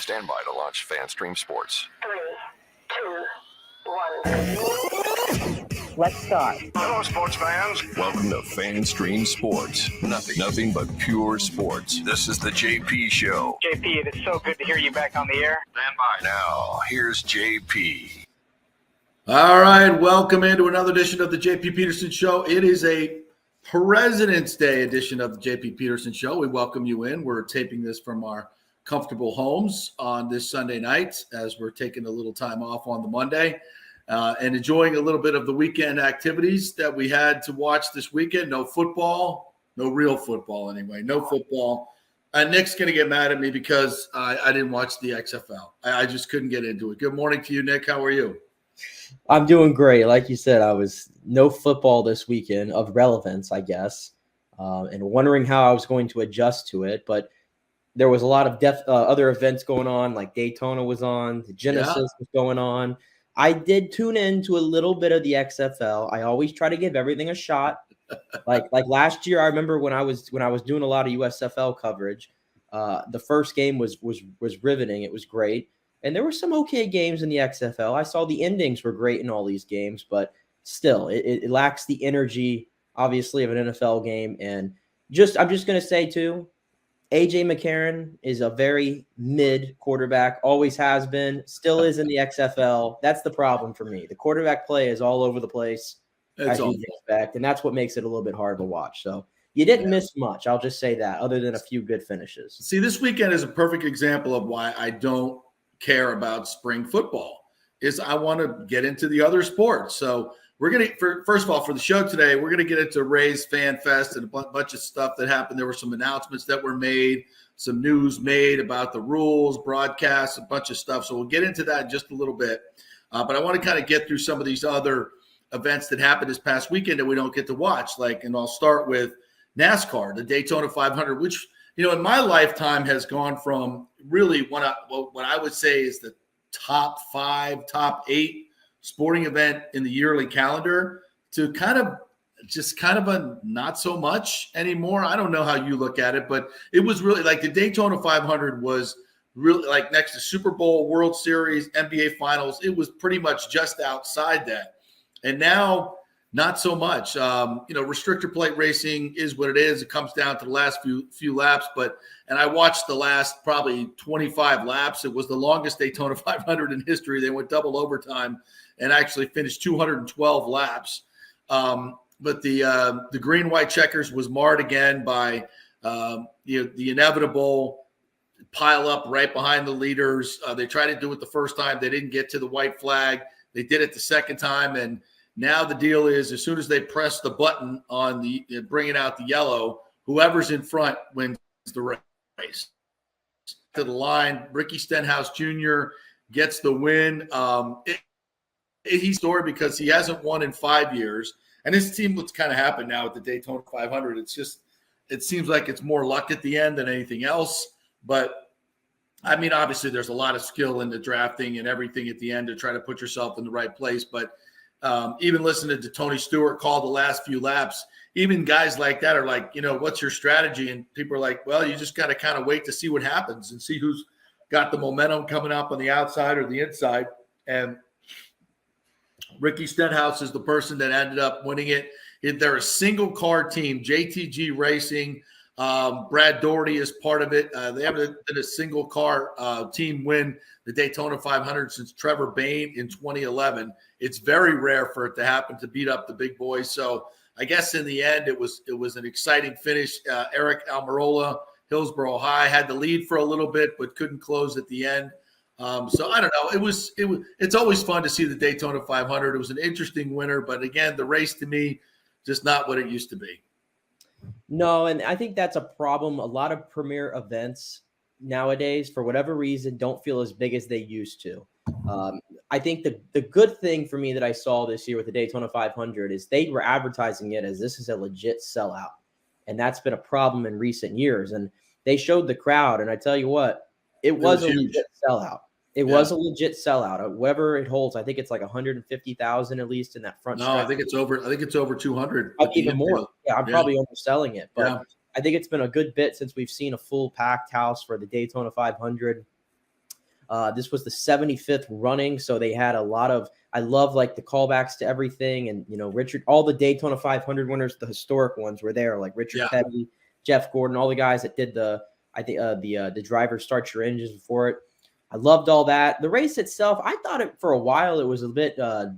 Stand by to launch FanStream Sports. 3, 2, 1. Let's start. Hello, sports fans. Welcome to FanStream Sports. Nothing but pure sports. This is the JP Show. JP, it is so good to hear you back on the air. Stand by. Now, here's JP. All right, welcome into another edition of the JP Peterson Show. It is a President's Day edition of the JP Peterson Show. We welcome you in. We're taping this from our comfortable homes on this Sunday night as we're taking a little time off on the Monday and enjoying a little bit of the weekend activities that we had to watch this weekend. No football, no real football anyway, no football. Nick's going to get mad at me because I didn't watch the XFL. I just couldn't get into it. Good morning to you, Nick. How are you? I'm doing great. Like you said, I was no football this weekend of relevance, I guess, and wondering how I was going to adjust to it. But there was a lot of other events going on, like Daytona was on, the Genesis was going on. I did tune in to a little bit of the XFL. I always try to give everything a shot. Like last year, I remember when I was doing a lot of USFL coverage. The first game was riveting. It was great. And there were some okay games in the XFL. I saw the endings were great in all these games, but still, it lacks the energy, obviously, of an NFL game. And I'm just going to say, too, A.J. McCarron is a very mid quarterback, always has been, still is in the XFL. That's the problem for me. The quarterback play is all over the place, as you expect, and that's what makes it a little bit hard to watch. So you didn't miss much, I'll just say that, other than a few good finishes. See, this weekend is a perfect example of why I don't care about spring football. Is I want to get into the other sports. So we're going to, first of all, for the show today, we're going to get into Rays Fan Fest and a bunch of stuff that happened. There were some announcements that were made, some news made about the rules, broadcasts, a bunch of stuff. So we'll get into that in just a little bit. But I want to kind of get through some of these other events that happened this past weekend that we don't get to watch. And I'll start with NASCAR, the Daytona 500, which, in my lifetime has gone from really what I would say is the top 5, top 8 sporting event in the yearly calendar to kind of a not so much anymore. I don't know how you look at it, but it was really like the Daytona 500 was really like next to Super Bowl, World Series, NBA Finals. It was pretty much just outside that. And now not so much. Restrictor plate racing is what it is. It comes down to the last few laps. And I watched the last probably 25 laps. It was the longest Daytona 500 in history. They went double overtime and actually finished 212 laps. But the green white checkers was marred again by the inevitable pile up right behind the leaders. They tried to do it the first time. They didn't get to the white flag. They did it the second time, and now the deal is as soon as they press the button on bringing out the yellow, whoever's in front wins the race. To the line, Ricky Stenhouse Jr. gets the win. He's story because he hasn't won in 5 years. And this team, what's kind of happened now at the Daytona 500, it seems like it's more luck at the end than anything else. But, I mean, obviously there's a lot of skill in the drafting and everything at the end to try to put yourself in the right place. But even listening to Tony Stewart call the last few laps, even guys like that are like, what's your strategy? And people are like, well, you just got to kind of wait to see what happens and see who's got the momentum coming up on the outside or the inside. And Ricky Stenhouse is the person that ended up winning it. They're a single car team, JTG Racing. Brad Doherty is part of it. They haven't been a single car team win the Daytona 500 since Trevor Bayne in 2011. It's very rare for it to happen to beat up the big boys. So I guess in the end, it was an exciting finish. Eric Almirola, Hillsborough High, had the lead for a little bit, but couldn't close at the end. So I don't know. It's always fun to see the Daytona 500. It was an interesting winner, but again, the race to me, just not what it used to be. No, and I think that's a problem. A lot of premier events nowadays, for whatever reason, don't feel as big as they used to. I think the good thing for me that I saw this year with the Daytona 500 is they were advertising it as this is a legit sellout. And that's been a problem in recent years. And they showed the crowd, and I tell you what, it was a legit sellout. It was a legit sellout. Whatever it holds, I think it's like 150,000 at least in that front. No, I think it's over 200. Even more. Yeah, I'm probably underselling it, but I think it's been a good bit since we've seen a full packed house for the Daytona 500. This was the 75th running, so they had a lot of. I love like the callbacks to everything, and Richard, all the Daytona 500 winners, the historic ones were there, like Richard Petty, Jeff Gordon, all the guys that did the driver start your engines for it. I loved all that. The race itself, I thought it for a while it was a bit. I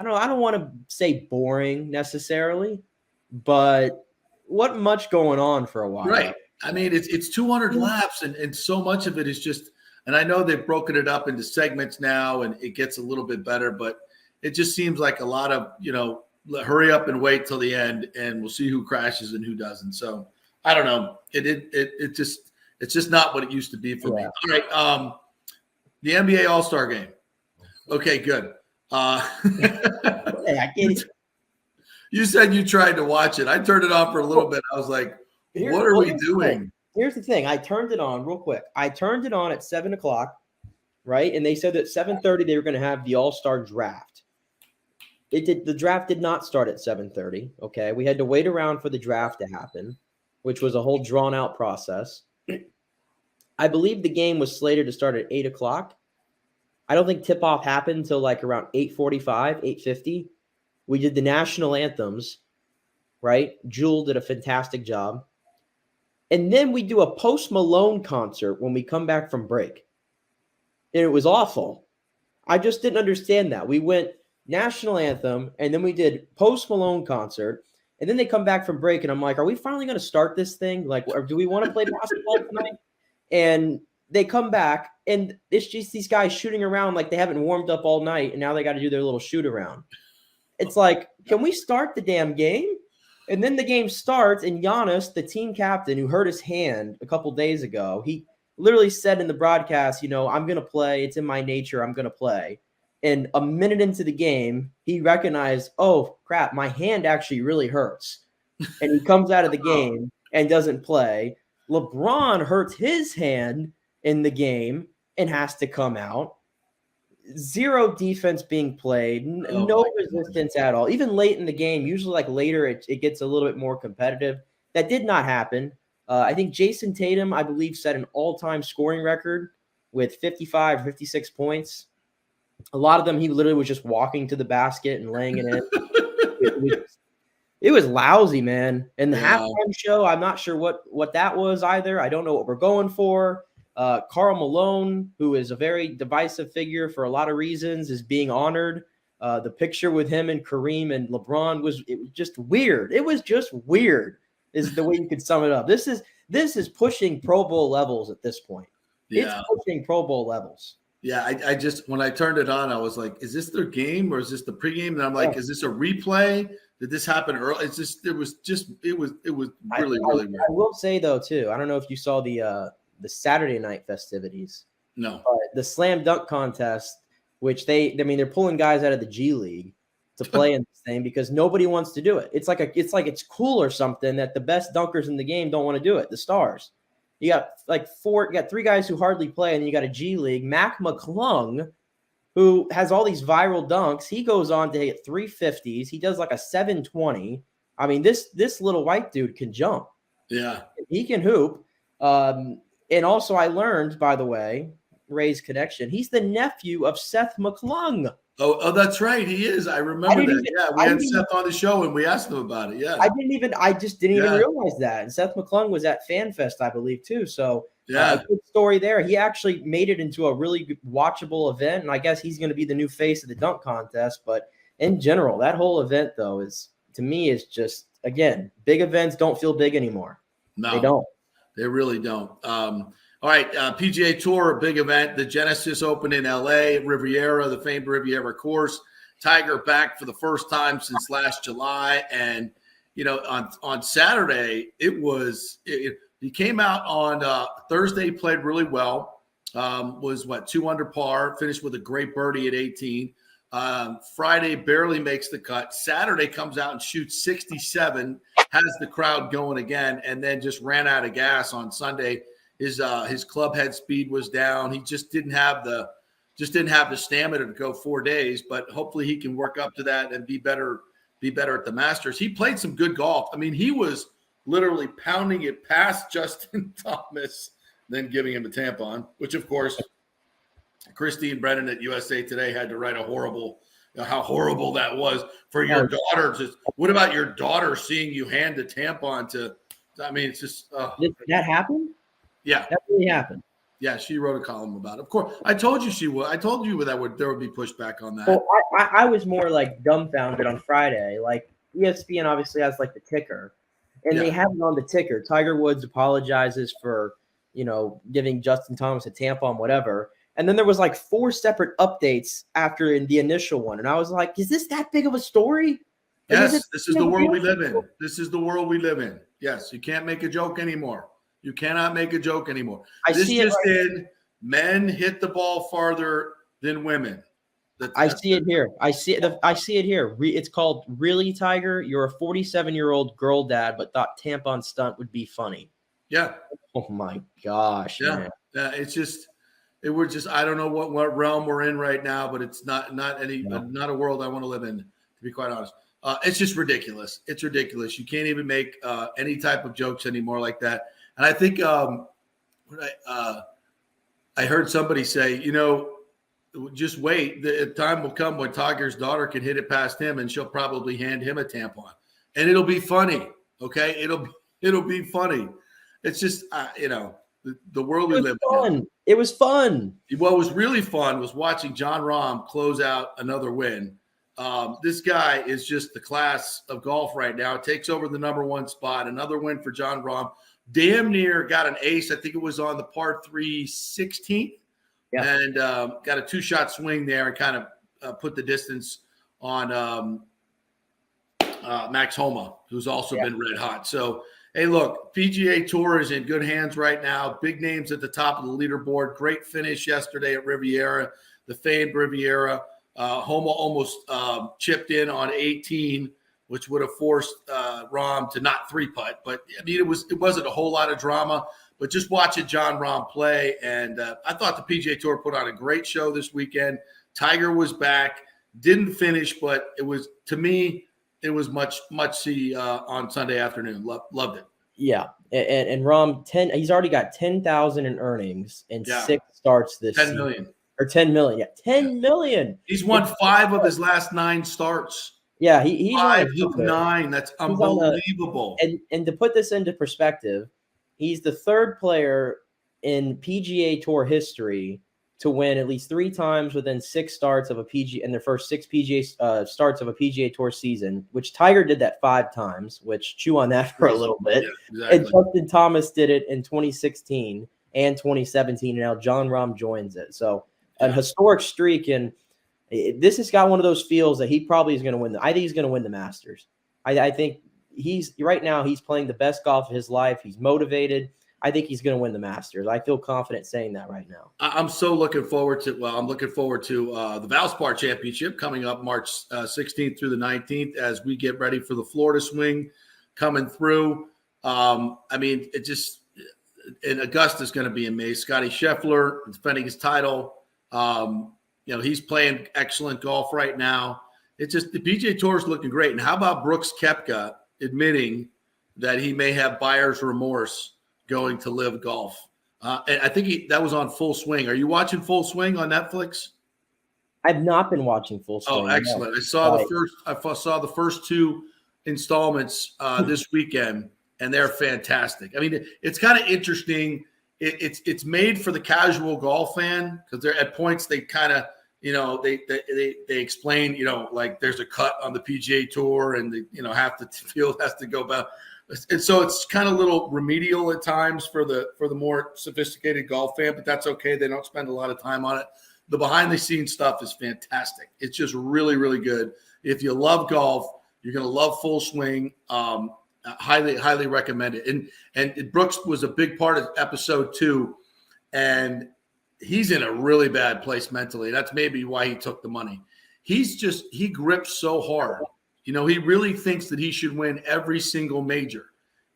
don't want to say boring necessarily, but wasn't much going on for a while. Right. I mean, it's 200 laps, and so much of it is just. And I know they've broken it up into segments now, and it gets a little bit better, but it just seems like a lot of, hurry up and wait till the end, and we'll see who crashes and who doesn't. So I don't know. It's just not what it used to be for me. All right. The NBA All-Star game. Okay, good. You said you tried to watch it. I turned it on for a little bit. I was like, what are we doing? Here's the thing. I turned it on real quick. I turned it on at 7 o'clock, right? And they said that 7:30 they were going to have the All-Star draft. The draft did not start at 7:30, okay? We had to wait around for the draft to happen, which was a whole drawn-out process. I believe the game was slated to start at 8 o'clock. I don't think tip-off happened until like around 8:45, 8:50. We did the national anthems, right? Jewel did a fantastic job. And then we do a Post Malone concert when we come back from break. And it was awful. I just didn't understand that. We went national anthem, and then we did Post Malone concert, and then they come back from break, and I'm like, are we finally going to start this thing? Like, or do we want to play basketball tonight? And they come back, and it's just these guys shooting around like they haven't warmed up all night, and now they got to do their little shoot around. It's like, can we start the damn game? And then the game starts, and Giannis, the team captain who hurt his hand a couple days ago, he literally said in the broadcast, I'm going to play. It's in my nature. I'm going to play. And a minute into the game, he recognized, oh, crap, my hand actually really hurts. And he comes out of the game and doesn't play. LeBron hurts his hand in the game and has to come out. Zero defense being played, no resistance at all. Even late in the game, usually like later, it gets a little bit more competitive. That did not happen. I think Jason Tatum, I believe, set an all-time scoring record with 55, 56 points. A lot of them, he literally was just walking to the basket and laying it in. It was lousy, man. And the halftime show, I'm not sure what that was either. I don't know what we're going for. Karl Malone, who is a very divisive figure for a lot of reasons, is being honored. The picture with him and Kareem and LeBron was just weird. It was just weird is the way you could sum it up. This is pushing Pro Bowl levels at this point. Yeah. It's pushing Pro Bowl levels. Yeah, I just when I turned it on, I was like, is this their game or is this the pregame? And I'm like, is this a replay? Did this happen early? It was really weird. I will say though, too, I don't know if you saw the Saturday night festivities. No. The slam dunk contest, which they're pulling guys out of the G League to play in this thing because nobody wants to do it. It's like it's cool or something that the best dunkers in the game don't want to do it. The stars. You got three guys who hardly play, and you got a G League. Mac McClung, who has all these viral dunks, he goes on to hit 350s. He does like a 720. I mean, this little white dude can jump. Yeah. He can hoop. And also I learned, by the way, Ray's connection, he's the nephew of Seth McClung. Oh, that's right. He is. I remember that. We had Seth on the show and we asked him about it. Yeah. I just didn't even realize that. And Seth McClung was at FanFest, I believe, too. So a good story there. He actually made it into a really watchable event. And I guess he's going to be the new face of the dunk contest. But in general, that whole event, though, to me is just, again, big events don't feel big anymore. No, they don't. They really don't. All right, PGA Tour, a big event. The Genesis Open in LA, Riviera, the famed Riviera course. Tiger back for the first time since last July. And, on Saturday, he came out on Thursday, played really well. Was 2 under par, finished with a great birdie at 18. Friday barely makes the cut. Saturday comes out and shoots 67, has the crowd going again, and then just ran out of gas on Sunday. His club head speed was down. He just didn't have the stamina to go 4 days, but hopefully he can work up to that and be better at the Masters. He played some good golf. I mean, he was literally pounding it past Justin Thomas, then giving him a tampon, which of course Christy and Brennan at USA Today had to write how horrible that was for your daughter. What about your daughter seeing you hand a tampon to? I mean, it's just Did that happen? Yeah, that really happened. Yeah, she wrote a column about it. Of course, I told you she would. I told you there would be pushback on that. Well, I was more like dumbfounded on Friday. Like ESPN obviously has like the ticker, and they have it on the ticker. Tiger Woods apologizes for giving Justin Thomas a tampon, whatever. And then there was like 4 separate updates after the initial one, and I was like, "Is this that big of a story?" Yes, this is the world we live in. This is the world we live in. Yes, you can't make a joke anymore. You cannot make a joke anymore. Men hit the ball farther than women. I see it here. I see it here. It's called Really Tiger. You're a 47-year-old girl dad, but thought tampon stunt would be funny. Yeah. Oh my gosh. Yeah. Man. Yeah. We're just. I don't know what realm we're in right now, but it's not a world I want to live in. To be quite honest, it's just ridiculous. It's ridiculous. You can't even make any type of jokes anymore like that. And I think I heard somebody say, just wait. The time will come when Tiger's daughter can hit it past him, and she'll probably hand him a tampon, and it'll be funny. Okay, it'll be funny. It's just the world we live in. It was fun. What was really fun was watching Jon Rahm close out another win. This guy is just the class of golf right now. Takes over the number 1 spot. Another win for Jon Rahm. Damn near got an ace. I think it was on the par 3 16th. Yeah. And got a 2-shot swing there and kind of put the distance on Max Homa, who's also been red hot. So, hey, look, PGA Tour is in good hands right now. Big names at the top of the leaderboard. Great finish yesterday at Riviera, the famed Riviera. Homa almost chipped in on 18, which would have forced Rahm to not 3-putt. But, I mean, it wasn't a whole lot of drama. But just watching Jon Rahm play, and I thought the PGA Tour put on a great show this weekend. Tiger was back, didn't finish, but it was, to me, it was much see on Sunday afternoon. Loved it. Yeah, and Rahm, he's already got 10,000 in earnings in 6 starts this 10 season. million. Or 10 million. Yeah, 10 million. He's won 5 of his last 9 starts. Yeah, he's 5 of 9. That's unbelievable. And to put this into perspective, he's the 3rd player in PGA Tour history to win at least 3 times within 6 starts of a PGA in their first 6 PGA starts of a PGA Tour season, which Tiger did that 5 times, which chew on that for a little bit. Yeah, exactly. And Justin Thomas did it in 2016 and 2017, and now Jon Rahm joins it. So a historic streak, and this has got one of those feels that he probably is going to win. I think he's going to win the Masters. I think he's playing the best golf of his life. He's motivated. I think he's going to win the Masters. I feel confident saying that right now. I'm so looking forward to. Well, I'm looking forward to the Valspar Championship coming up March 16th through the 19th as we get ready for the Florida Swing coming through. I mean, it just and Augusta's going to be amazing. Scotty Scheffler defending his title. He's playing excellent golf right now. It's just the PGA Tour is looking great. And how about Brooks Koepka admitting that he may have buyer's remorse going to live golf? And I think that was on Full Swing. Are you watching Full Swing on Netflix? I've not been watching Full Swing. Oh, excellent! I saw the first 2 installments this weekend, and they're fantastic. I mean, it's kind of interesting. It's made for the casual golf fan because they're at points they kind of they explain like there's a cut on the PGA Tour and half the field has to go back. And so it's kind of a little remedial at times for the more sophisticated golf fan, but that's okay. They don't spend a lot of time on it. The behind the scenes stuff is fantastic. It's just really, really good. If you love golf, you're going to love Full Swing. Highly, highly recommend it. And Brooks was a big part of episode 2, and he's in a really bad place mentally. That's maybe why he took the money. He grips so hard. He really thinks that he should win every single major,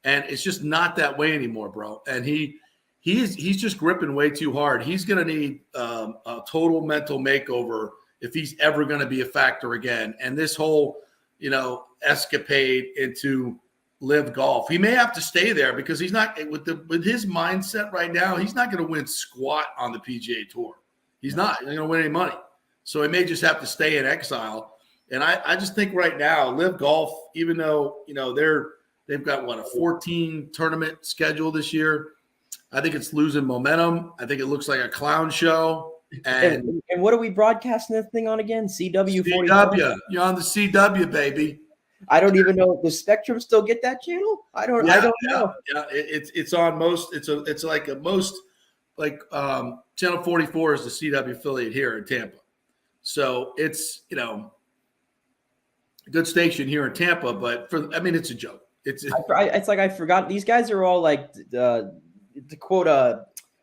and it's just not that way anymore, bro. And he's just gripping way too hard. He's going to need a total mental makeover if he's ever going to be a factor again. And this whole, escapade into live golf, he may have to stay there because he's not with his mindset right now. He's not going to win squat on the PGA Tour. He's not going to win any money. So he may just have to stay in exile. And I just think right now, Live Golf, even though, they've got a 14 tournament schedule this year. I think it's losing momentum. I think it looks like a clown show. And what are we broadcasting this thing on again? CW44? CW. You're on the CW, baby. I don't even know. Does Spectrum still get that channel? I don't know. Yeah, it's on most. It's like a most Channel 44 is the CW affiliate here in Tampa. So it's a good station here in Tampa, but it's a joke. It's like I forgot. These guys are all like to quote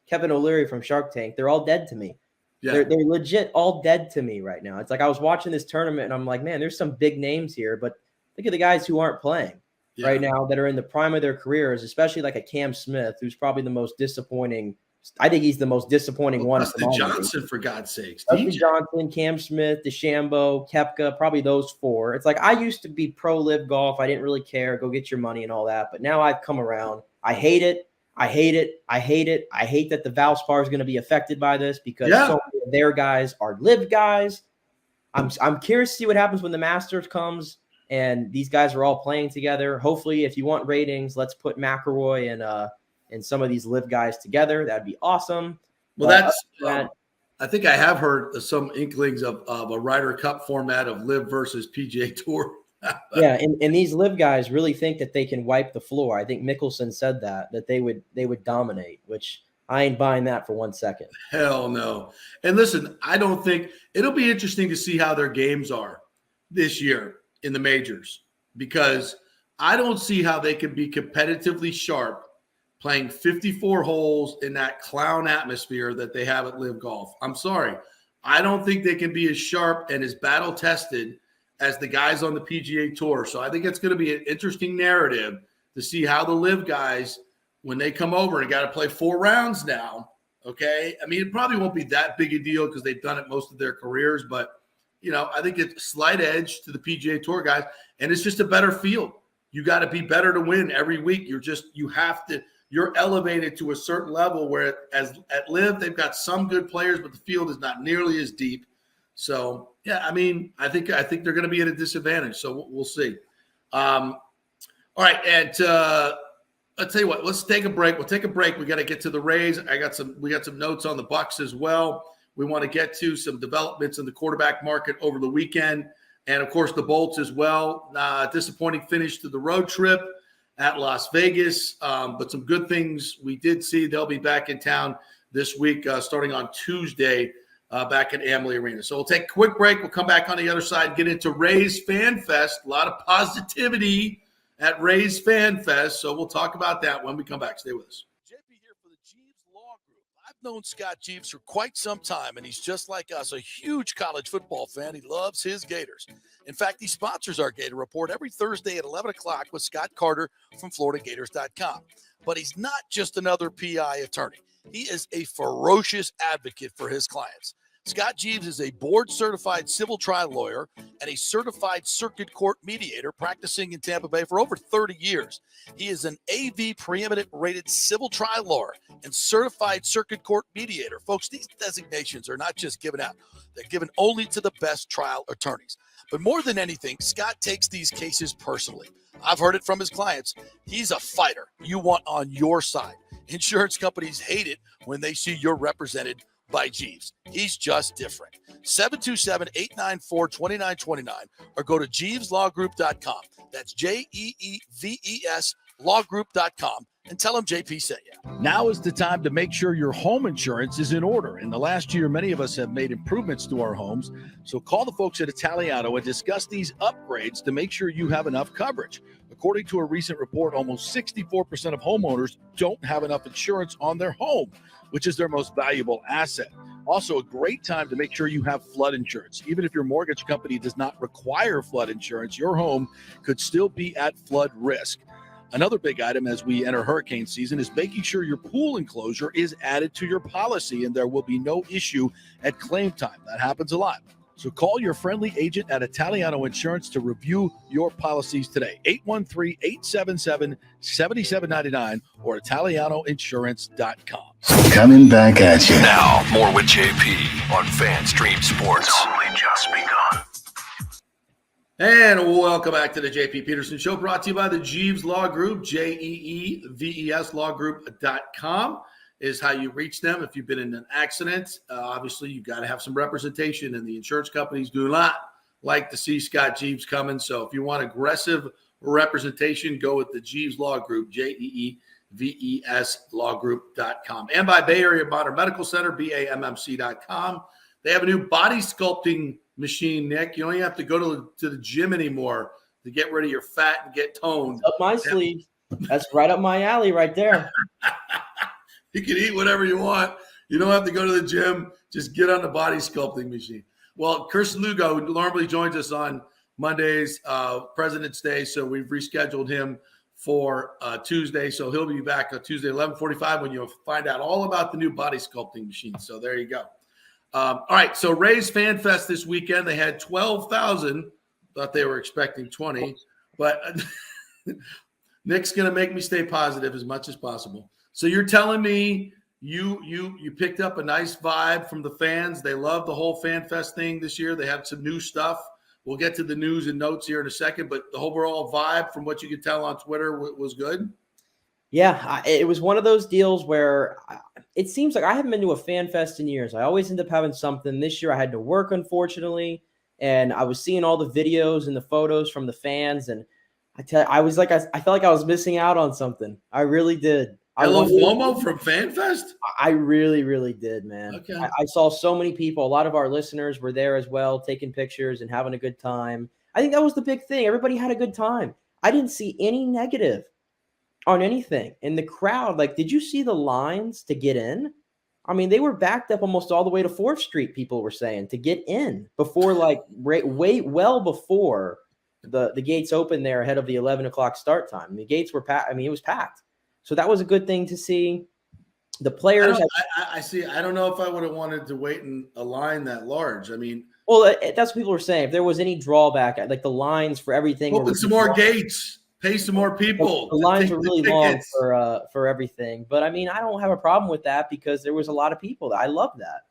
Kevin O'Leary from Shark Tank. They're all dead to me. Yeah. They're legit all dead to me right now. It's like I was watching this tournament and I'm like, man, there's some big names here, but look at the guys who aren't playing right now that are in the prime of their careers, especially like a Cam Smith, who's probably the most disappointing. I think he's the most disappointing one. Dustin Johnson, for God's sakes. Dustin Johnson, Cam Smith, DeChambeau, Koepka, probably those four. It's like I used to be pro Live Golf. I didn't really care. Go get your money and all that. But now I've come around. I hate it. I hate it. I hate it. I hate that the Valspar is going to be affected by this because so many of their guys are Live guys. I'm curious to see what happens when the Masters comes and these guys are all playing together. Hopefully, if you want ratings, let's put McIlroy and some of these Live guys together. That'd be awesome. Well, I think I have heard some inklings of a Ryder Cup format of Live versus PGA Tour. Yeah, and these Live guys really think that they can wipe the floor. I think Mickelson said that they would dominate, which I ain't buying that for 1 second. Hell no. And listen, I don't think it'll be interesting to see how their games are this year in the majors, because I don't see how they can be competitively sharp playing 54 holes in that clown atmosphere that they have at Live Golf. I'm sorry. I don't think they can be as sharp and as battle tested as the guys on the PGA Tour. So I think it's going to be an interesting narrative to see how the Live guys, when they come over and got to play 4 rounds now, okay? I mean, it probably won't be that big a deal because they've done it most of their careers, but, I think it's a slight edge to the PGA Tour guys, and it's just a better field. You got to be better to win every week. You're elevated to a certain level where as at Live, they've got some good players, but the field is not nearly as deep. So, yeah, I mean, I think they're going to be at a disadvantage. So we'll see. All right, and I'll tell you what. Let's take a break. We'll take a break. We got to get to the Rays. We got some notes on the Bucs as well. We want to get to some developments in the quarterback market over the weekend, and of course the Bolts as well. Disappointing finish to the road trip at Las Vegas, but some good things we did see. They'll be back in town this week, starting on Tuesday. Back at Amalie Arena. So we'll take a quick break. We'll come back on the other side and get into Rays Fan Fest. A lot of positivity at Rays Fan Fest. So we'll talk about that when we come back. Stay with us. JP here for the Jeeves Law Group. I've known Scott Jeeves for quite some time, and he's just like us, a huge college football fan. He loves his Gators. In fact, he sponsors our Gator Report every Thursday at 11 o'clock with Scott Carter from FloridaGators.com. But he's not just another PI attorney. He is a ferocious advocate for his clients. Scott Jeeves is a board-certified civil trial lawyer and a certified circuit court mediator practicing in Tampa Bay for over 30 years. He is an AV preeminent rated civil trial lawyer and certified circuit court mediator. Folks, these designations are not just given out. They're given only to the best trial attorneys. But more than anything, Scott takes these cases personally. I've heard it from his clients. He's a fighter you want on your side. Insurance companies hate it when they see you're represented by Jeeves. He's just different. 727-894-2929 or go to JeevesLawGroup.com. That's JEEVES lawgroup.com and tell him JP sent you. Now is the time to make sure your home insurance is in order. In the last year, many of us have made improvements to our homes. So call the folks at Italiano and discuss these upgrades to make sure you have enough coverage. According to a recent report, almost 64% of homeowners don't have enough insurance on their home, which is their most valuable asset. Also, a great time to make sure you have flood insurance. Even if your mortgage company does not require flood insurance, your home could still be at flood risk. Another big item as we enter hurricane season is making sure your pool enclosure is added to your policy and there will be no issue at claim time. That happens a lot. So call your friendly agent at Italiano Insurance to review your policies today. 813-877-7799 or ItalianoInsurance.com. Coming back at you. Now, more with JP on FanStream Sports. It's only just begun. And welcome back to the JP Peterson Show, brought to you by the Jeeves Law Group. JEEVES lawgroup.com is how you reach them if you've been in an accident. Obviously, you've got to have some representation, and the insurance companies do not like to see Scott Jeeves coming. So if you want aggressive representation, go with the Jeeves Law Group, JEEVES lawgroup.com. And by Bay Area Modern Medical Center, BAMMC.com. They have a new body sculpting machine, Nick. You don't even have to go to the gym anymore to get rid of your fat and get toned. Up my sleeve. That's right up my alley right there. You can eat whatever you want. You don't have to go to the gym. Just get on the body sculpting machine. Well, Chris Lugo normally joins us on Mondays, President's Day, so we've rescheduled him for Tuesday. So he'll be back on Tuesday, 11:45, when you'll find out all about the new body sculpting machine. So there you go. All right, so Rays Fan Fest this weekend. They had 12,000. Thought they were expecting 20, but Nick's going to make me stay positive as much as possible. So you're telling me you picked up a nice vibe from the fans. They love the whole Fan Fest thing this year. They have some new stuff. We'll get to the news and notes here in a second, but the overall vibe from what you could tell on Twitter was good. Yeah, it was one of those deals where it seems like I haven't been to a Fan Fest in years. I always end up having something. This year I had to work, unfortunately, and I was seeing all the videos and the photos from the fans, and I felt like I was missing out on something. I really did. Hello, FOMO from Fan Fest? I really, really did, man. Okay. I saw so many people. A lot of our listeners were there as well, taking pictures and having a good time. I think that was the big thing. Everybody had a good time. I didn't see any negative on anything. And the crowd, like, did you see the lines to get in? I mean, they were backed up almost all the way to 4th Street, people were saying, to get in before, like, well before the gates opened there ahead of the 11 o'clock start time. The gates were packed. I mean, it was packed. So that was a good thing to see. The players. I see. I don't know if I would have wanted to wait in a line that large. I mean. Well, that's what people were saying. If there was any drawback, like the lines for everything. Open some more gates. Pay some more people. The lines were really long for everything. But, I mean, I don't have a problem with that because there was a lot of people. I love that.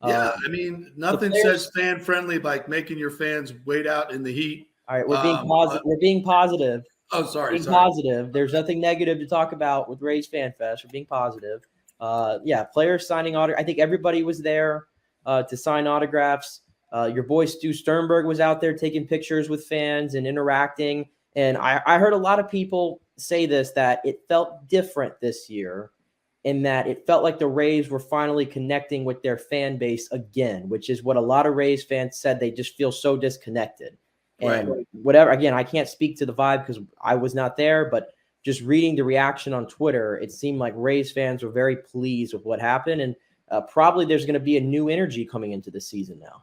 Yeah, I mean, nothing says fan-friendly like making your fans wait out in the heat. All right, we're being positive. We're being positive. Oh, sorry. Positive. There's nothing negative to talk about with Rays Fan Fest. We're being positive. Yeah, players signing autographs. I think everybody was there to sign autographs. Your boy Stu Sternberg was out there taking pictures with fans and interacting. And I heard a lot of people say that it felt different this year in that it felt like the Rays were finally connecting with their fan base again, which is what a lot of Rays fans said. They just feel so disconnected. And whatever, again, I can't speak to the vibe because I was not there, but just reading the reaction on Twitter, it seemed like Rays fans were very pleased with what happened. And probably there's going to be a new energy coming into the season now.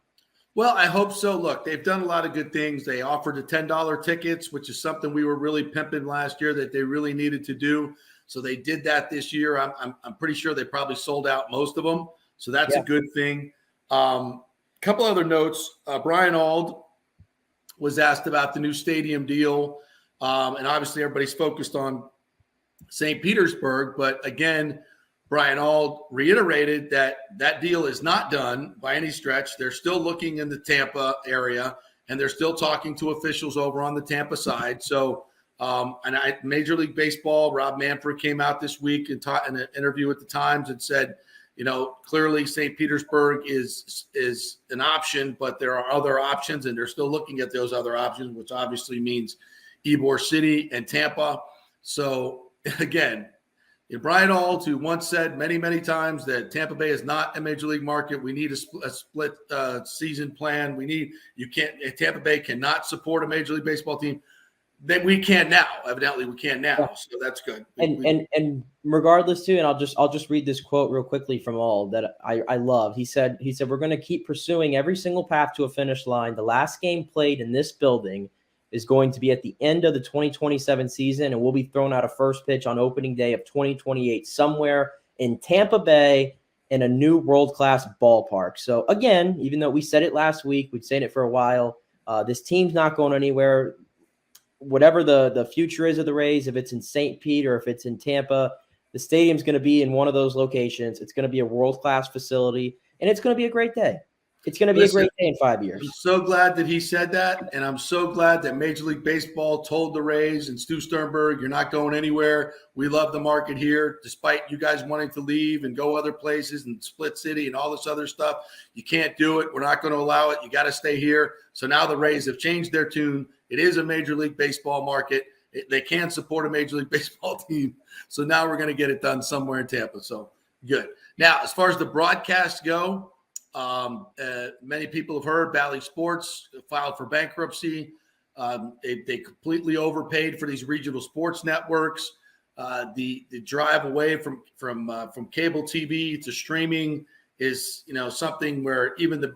Well, I hope so. Look, they've done a lot of good things. They offered the $10 tickets, which is something we were really pimping last year that they really needed to do. So they did that this year. I'm pretty sure they probably sold out most of them. So that's a good thing. Couple other notes. Brian Auld was asked about the new stadium deal. And obviously everybody's focused on St. Petersburg. But again, Brian Auld reiterated that deal is not done by any stretch. They're still looking in the Tampa area, and they're still talking to officials over on the Tampa side. So, Major League Baseball, Rob Manfred came out this week and taught in an interview with the Times and said, clearly St. Petersburg is an option, but there are other options, and they're still looking at those other options, which obviously means Ybor City and Tampa. So, again, Brian Auld, who once said many, many times that Tampa Bay is not a major league market. We need a split season plan. Tampa Bay cannot support a major league baseball team. That we can now. Evidently, we can now. So that's good. And regardless too, and I'll just read this quote real quickly from Auld that I love. He said, we're going to keep pursuing every single path to a finish line. The last game played in this building is going to be at the end of the 2027 season, and we'll be thrown out a first pitch on opening day of 2028 somewhere in Tampa Bay. in a new world-class ballpark. So again, even though we said it last week, we'd said it for a while, this team's not going anywhere. Whatever the future is of the Rays, if it's in St. Pete or if it's in Tampa, the stadium's going to be in one of those locations. It's going to be a world-class facility, and it's going to be a great day. It's going to be a great day in 5 years. I'm so glad that he said that, and I'm so glad that Major League Baseball told the Rays and Stu Sternberg, you're not going anywhere. We love the market here, despite you guys wanting to leave and go other places and split city and all this other stuff. You can't do it. We're not going to allow it. You got to stay here. So now the Rays have changed their tune. It is a Major League Baseball market. They can support a Major League Baseball team. So now we're going to get it done somewhere in Tampa. So good. Now, as far as the broadcasts go, many people have heard Bally Sports filed for bankruptcy. They completely overpaid for these regional sports networks. The drive away from cable TV to streaming is, something where even the,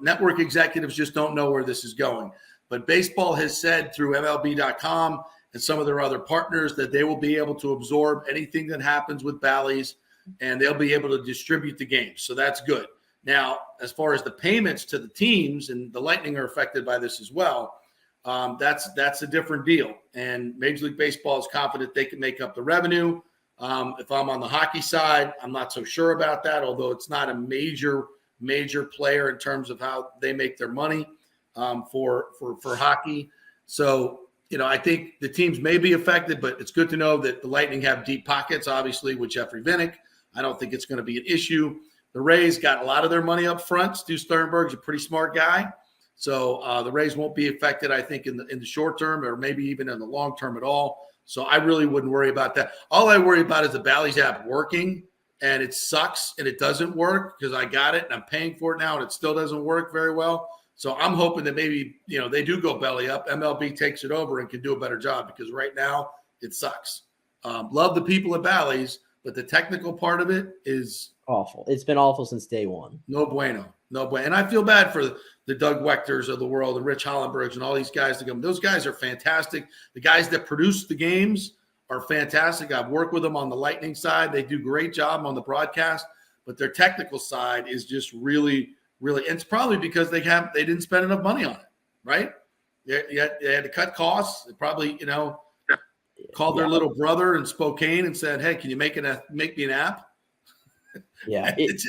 network executives just don't know where this is going. But baseball has said through MLB.com and some of their other partners that they will be able to absorb anything that happens with Bally's, and they'll be able to distribute the games. So that's good. Now, as far as the payments to the teams, and the Lightning are affected by this as well, that's a different deal. And Major League Baseball is confident they can make up the revenue. If I'm on the hockey side, I'm not so sure about that, although it's not a major player in terms of how they make their money for hockey. So, I think the teams may be affected, but it's good to know that the Lightning have deep pockets, obviously, with Jeffrey Vinnick. I don't think it's going to be an issue. The Rays got a lot of their money up front. Stu Sternberg's a pretty smart guy. So the Rays won't be affected, I think, in the short term, or maybe even in the long term at all. So I really wouldn't worry about that. All I worry about is the Bally's app working, and it sucks and it doesn't work because I got it and I'm paying for it now and it still doesn't work very well. So I'm hoping that maybe, they do go belly up. MLB takes it over and can do a better job, because right now it sucks. Love the people at Bally's, but the technical part of it is awful. It's been awful since day one. No bueno. And I feel bad for the Doug Wechters of the world and Rich Hollenbergs and all these guys that come. Those guys are fantastic. The guys that produce the games are fantastic. I've worked with them on the Lightning side. They do a great job on the broadcast, but their technical side is just really, and it's probably because they didn't spend enough money on it, right? They had to cut costs. They probably, called their little brother in Spokane and said, "Hey, can you make me an app?" Yeah, it's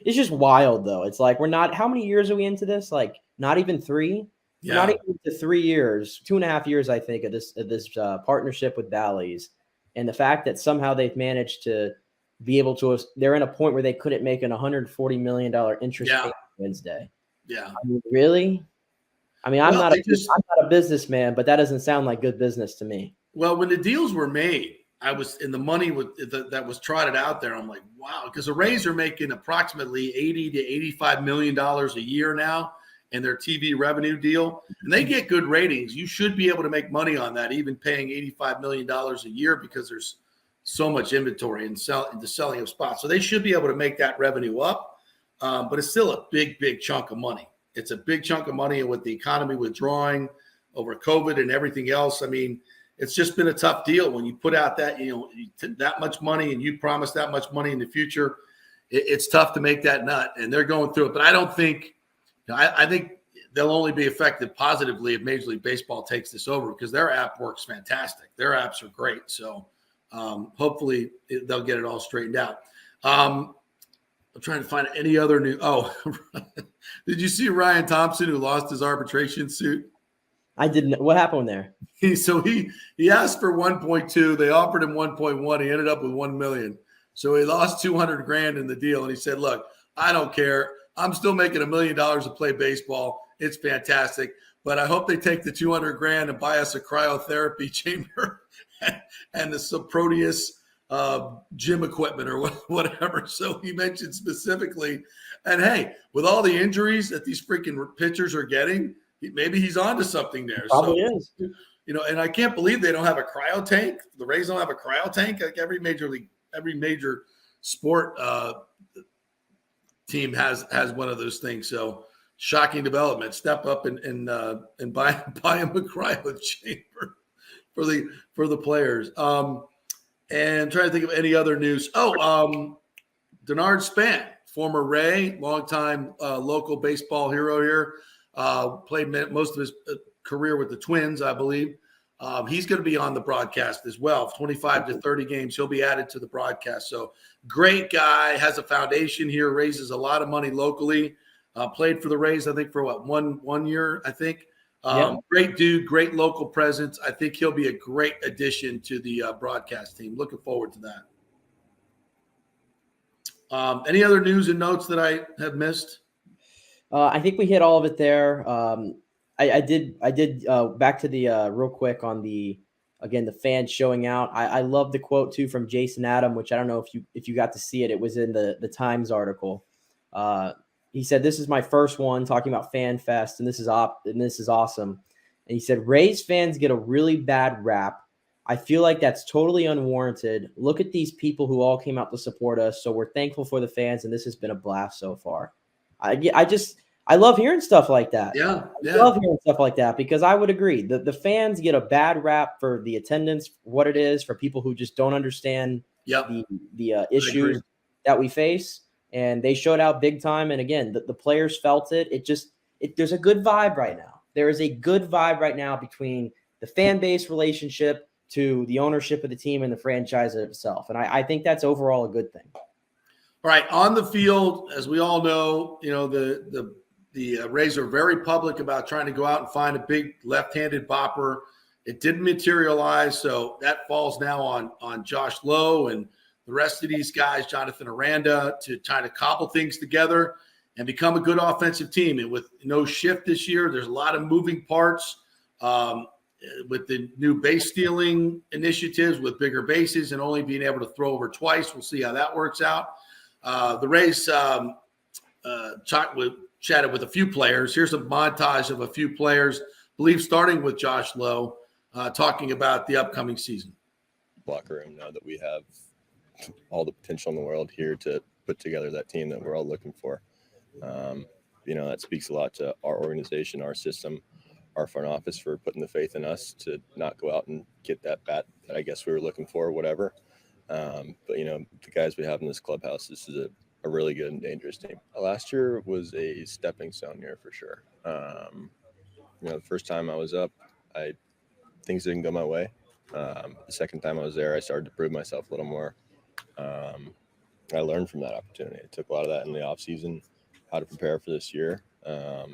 just wild though. It's like how many years are we into this? Like not even 3. Yeah. Not even to 3 years, 2.5 years, I think, of this partnership with Bally's, and the fact that somehow they've managed to be able to. They're in a point where they couldn't make an $140 million interest payment Wednesday. Yeah, I mean, really? I mean, I'm not a businessman, but that doesn't sound like good business to me. Well, when the deals were made, I was in the money that was trotted out there. I'm like, wow, because the Rays are making approximately $80 to $85 million a year now in their TV revenue deal, and they get good ratings. You should be able to make money on that, even paying $85 million a year, because there's so much inventory and the selling of spots. So they should be able to make that revenue up, but it's still a big chunk of money. It's a big chunk of money, and with the economy withdrawing over COVID and everything else, I mean, it's just been a tough deal when you put out that, that much money and you promise that much money in the future. It's tough to make that nut, and they're going through it. But I don't think, I think they'll only be affected positively if Major League Baseball takes this over, because their app works fantastic. Their apps are great. So hopefully they'll get it all straightened out. I'm trying to find any other new. Oh, did you see Ryan Thompson, who lost his arbitration suit? I didn't. What happened there? He asked for 1.2. They offered him 1.1. He ended up with 1 million. So he lost $200,000 in the deal. And he said, "Look, I don't care. I'm still making $1 million to play baseball. It's fantastic. But I hope they take the $200,000 and buy us a cryotherapy chamber and the Proteus gym equipment or whatever." So he mentioned specifically, and hey, with all the injuries that these freaking pitchers are getting, maybe he's onto something there. Probably is. And I can't believe they don't have a cryo tank. The Rays don't have a cryo tank. Like every major sport team has one of those things. So shocking development. Step up and buy him a cryo chamber for the players. And trying to think of any other news. Denard Span, former Ray, longtime local baseball hero here. Played most of his career with the Twins, I believe. He's going to be on the broadcast as well. 25 to 30 games, he'll be added to the broadcast. So great guy, has a foundation here, raises a lot of money locally. Played for the Rays, I think, for one year, I think. Great dude, great local presence. I think he'll be a great addition to the broadcast team. Looking forward to that. Any other news and notes that I have missed? I think we hit all of it there. I did back to the real quick on the fans showing out. I love the quote too from Jason Adam, which I don't know if you got to see it. It was in the Times article. He said, "This is my first one talking about Fan Fest, and this is awesome." And he said, "Rays fans get a really bad rap. I feel like that's totally unwarranted. Look at these people who all came out to support us. So we're thankful for the fans, and this has been a blast so far." I love hearing stuff like that. Yeah. I love hearing stuff like that because I would agree. The fans get a bad rap for the attendance, what it is, for people who just don't understand the issues that we face. And they showed out big time. And again, the players felt it. There's a good vibe right now. There is a good vibe right now between the fan base relationship to the ownership of the team and the franchise itself. And I think that's overall a good thing. All right. On the field, as we all know, the Rays are very public about trying to go out and find a big left-handed bopper. It didn't materialize, so that falls now on Josh Lowe and the rest of these guys, Jonathan Aranda, to try to cobble things together and become a good offensive team. And with no shift this year, there's a lot of moving parts with the new base stealing initiatives with bigger bases and only being able to throw over twice. We'll see how that works out. The Rays chatted with a few players. Here's a montage of a few players, I believe starting with Josh Lowe, talking about the upcoming season. Locker room, now that we have all the potential in the world here to put together that team that we're all looking for. That speaks a lot to our organization, our system, our front office for putting the faith in us to not go out and get that bat that I guess we were looking for, whatever. But the guys we have in this clubhouse, this is a really good and dangerous team. Last year was a stepping stone year for sure. The first time I was up, things didn't go my way. The second time I was there, I started to prove myself a little more. I learned from that opportunity. I took a lot of that in the off season, how to prepare for this year. I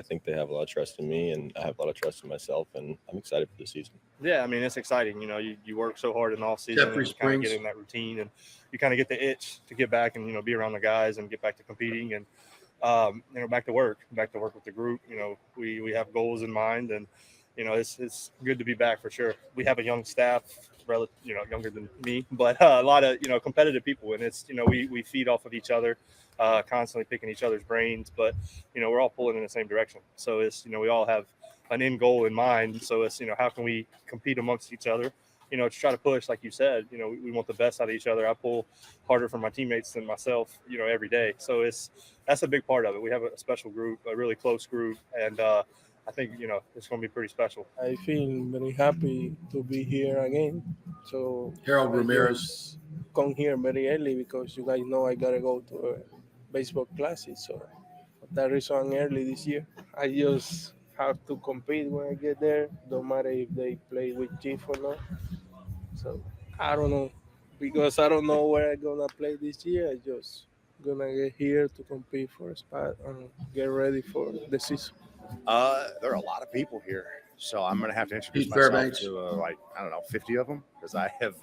think they have a lot of trust in me, and I have a lot of trust in myself, and I'm excited for the season. Yeah, I mean, it's exciting. You work so hard in the off season, and you kind of get in that routine, and you kind of get the itch to get back and be around the guys and get back to competing and back to work with the group. We have goals in mind, and it's good to be back for sure. We have a young staff, younger than me, but a lot of competitive people, and it's we feed off of each other, constantly picking each other's brains, but we're all pulling in the same direction. So it's we all have an end goal in mind. So it's how can we compete amongst each other, to try to push, like you said. We want the best out of each other. I pull harder for my teammates than myself, every day. So that's a big part of it. We have a special group, a really close group, and I think it's going to be pretty special. I feel very happy to be here again. So Harold Ramirez, come here very early because you guys know I gotta go to a baseball classes. So for that reason, I'm early this year. I just have to compete when I get there. Don't matter if they play with Chief or not. So I don't know, because I don't know where I'm gonna play this year. I just gonna get here to compete for a spot and get ready for the season. There are a lot of people here, so I'm going to have to introduce myself to 50 of them, because I have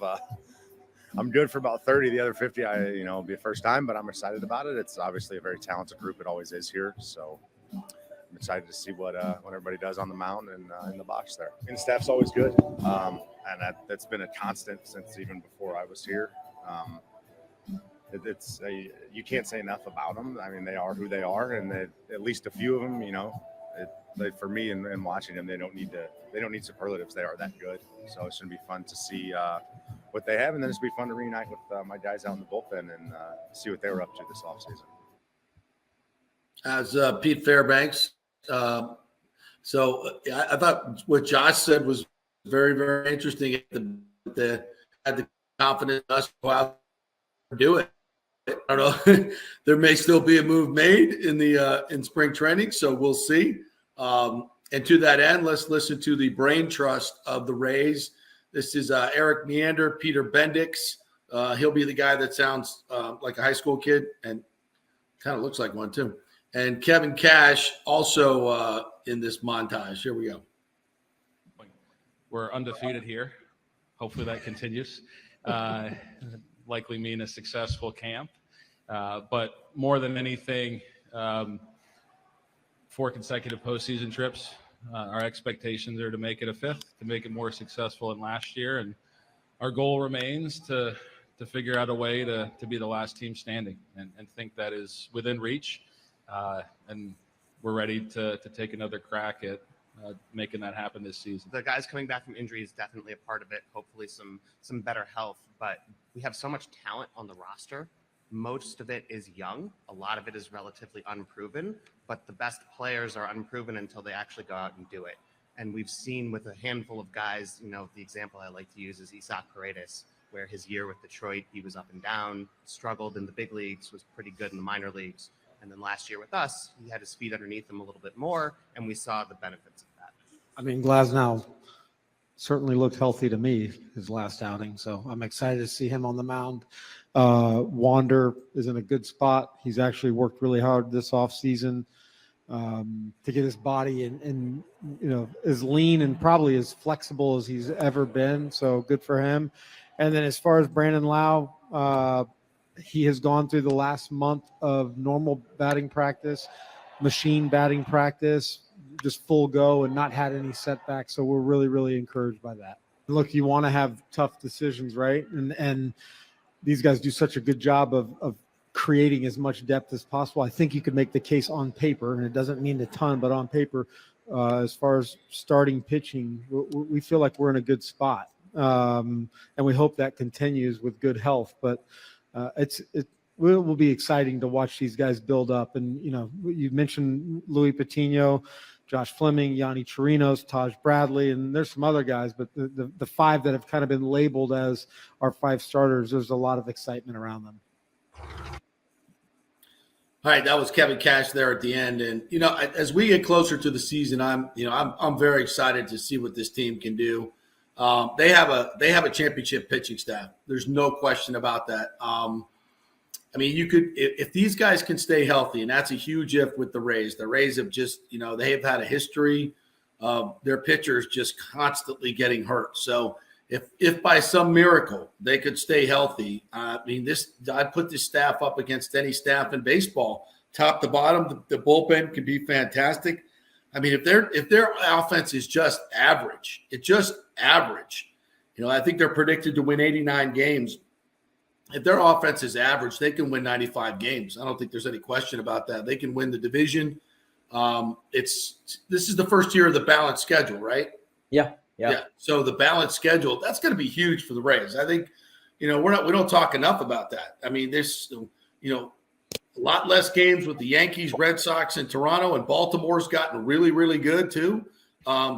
I'm good for about 30. The other 50, will be a first time, but I'm excited about it. It's obviously a very talented group. It always is here, so I'm excited to see what everybody does on the mound and in the box there. And the staff's always good, and that's been a constant since even before I was here. You can't say enough about them. I mean, they are who they are, and at least a few of them, for me and watching them, they don't need superlatives. They are that good. So it's going to be fun to see what they have, and then it's going to be fun to reunite with my guys out in the bullpen and see what they were up to this offseason. As Pete Fairbanks. I thought what Josh said was very, very interesting. Had the confidence in us to go out do it. I don't know. There may still be a move made in spring training, so we'll see. And to that end, let's listen to the brain trust of the Rays. This is Eric Meander, Peter Bendix. He'll be the guy that sounds like a high school kid and kind of looks like one too. And Kevin Cash also in this montage. Here we go. We're undefeated here. Hopefully that continues. Likely mean a successful camp. But more than anything, 4 consecutive postseason trips. Our expectations are to make it a 5th, to make it more successful than last year. And our goal remains to figure out a way to be the last team standing and think that is within reach. And we're ready to take another crack at making that happen this season. The guys coming back from injury is definitely a part of it. Hopefully some better health, but we have so much talent on the roster. Most of it is young. A lot of it is relatively unproven, but the best players are unproven until they actually go out and do it. And we've seen with a handful of guys, the example I like to use is Isaac Paredes, where his year with Detroit, he was up and down, struggled in the big leagues, was pretty good in the minor leagues. And then last year with us, he had his feet underneath him a little bit more, and we saw the benefits of that. I mean, Glasnow certainly looked healthy to me his last outing, so I'm excited to see him on the mound. Wander is in a good spot. He's actually worked really hard this offseason to get his body and as lean and probably as flexible as he's ever been, so good for him. And then as far as Brandon Lau, he has gone through the last month of normal batting practice, machine batting practice, just full go and not had any setbacks. So we're really, really encouraged by that. Look, you want to have tough decisions, right? And these guys do such a good job of creating as much depth as possible. I think you could make the case on paper, and it doesn't mean a ton, but on paper, as far as starting pitching, we feel like we're in a good spot. And we hope that continues with good health. But it will be exciting to watch these guys build up. And, you mentioned Louis Patino, Josh Fleming, Yanni Chirinos, Taj Bradley, and there's some other guys, but the 5 that have kind of been labeled as our 5 starters, there's a lot of excitement around them. All right, that was Kevin Cash there at the end. And, as we get closer to the season, I'm very excited to see what this team can do. They have a championship pitching staff. There's no question about that. You could, if these guys can stay healthy, and that's a huge if with the Rays. The Rays have just, they have had a history of their pitchers just constantly getting hurt. So if by some miracle they could stay healthy, I'd put this staff up against any staff in baseball, top to bottom. The bullpen could be fantastic. If their offense is just average, I think they're predicted to win 89 games. If their offense is average, they can win 95 games. I don't think there's any question about that. They can win the division. This is the first year of the balanced schedule, right? Yeah. So the balanced schedule, that's going to be huge for the Rays. I think, we don't talk enough about that. There's, a lot less games with the Yankees, Red Sox, and Toronto, and Baltimore's gotten really, really good too.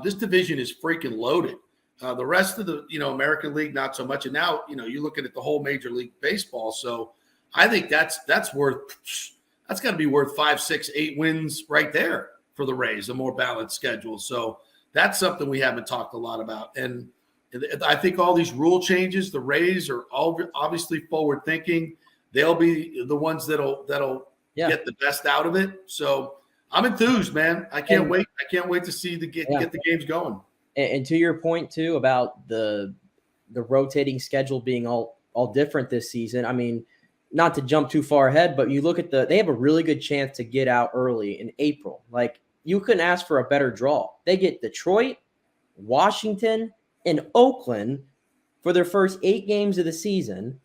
This division is freaking loaded. The rest of the, American League, not so much. And now, you're looking at the whole Major League Baseball. So I think that's got to be worth 5, 6, 8 wins right there for the Rays, a more balanced schedule. So that's something we haven't talked a lot about. And I think all these rule changes, the Rays are all obviously forward thinking. They'll be the ones that'll get the best out of it. So I'm enthused, man. I can't wait. I can't wait to see get the games going. And to your point too about the rotating schedule being all different this season. Not to jump too far ahead, but you look at they have a really good chance to get out early in April. Like, you couldn't ask for a better draw. They get Detroit, Washington, and Oakland for their first 8 games of the season.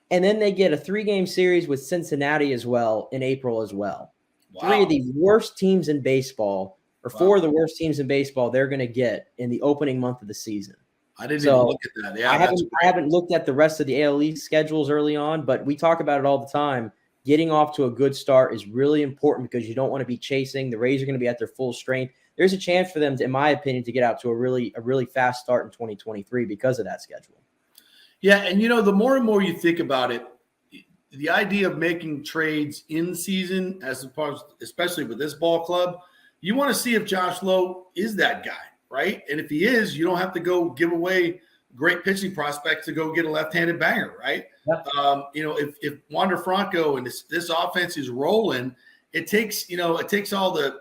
And then they get a 3-game series with Cincinnati as well in April as well. Wow. 3 of the worst teams in baseball, or 4 of the worst teams in baseball, they're going to get in the opening month of the season. I didn't even look at that. Yeah, I haven't looked at the rest of the AL East schedules early on, but we talk about it all the time. Getting off to a good start is really important because you don't want to be chasing. The Rays are going to be at their full strength. There's a chance for them, in my opinion, to get out to a really fast start in 2023 because of that schedule. Yeah, and the more and more you think about it, the idea of making trades in season, as opposed, especially with this ball club, you want to see if Josh Lowe is that guy, right? And if he is, you don't have to go give away great pitching prospects to go get a left-handed banger, right? Yep. If Wander Franco and this offense is rolling, it takes all the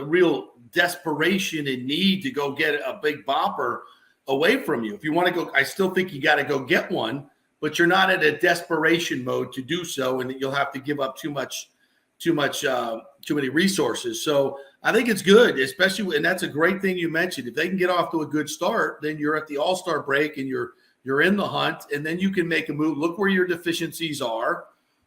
real desperation and need to go get a big bopper away from you. If you want to go, I still think you got to go get one, but you're not in a desperation mode to do so, and you'll have to give up too many resources. So I think it's good, especially, and that's a great thing you mentioned. If they can get off to a good start, then you're at the All-Star break and you're in the hunt, and then you can make a move. Look where your deficiencies are,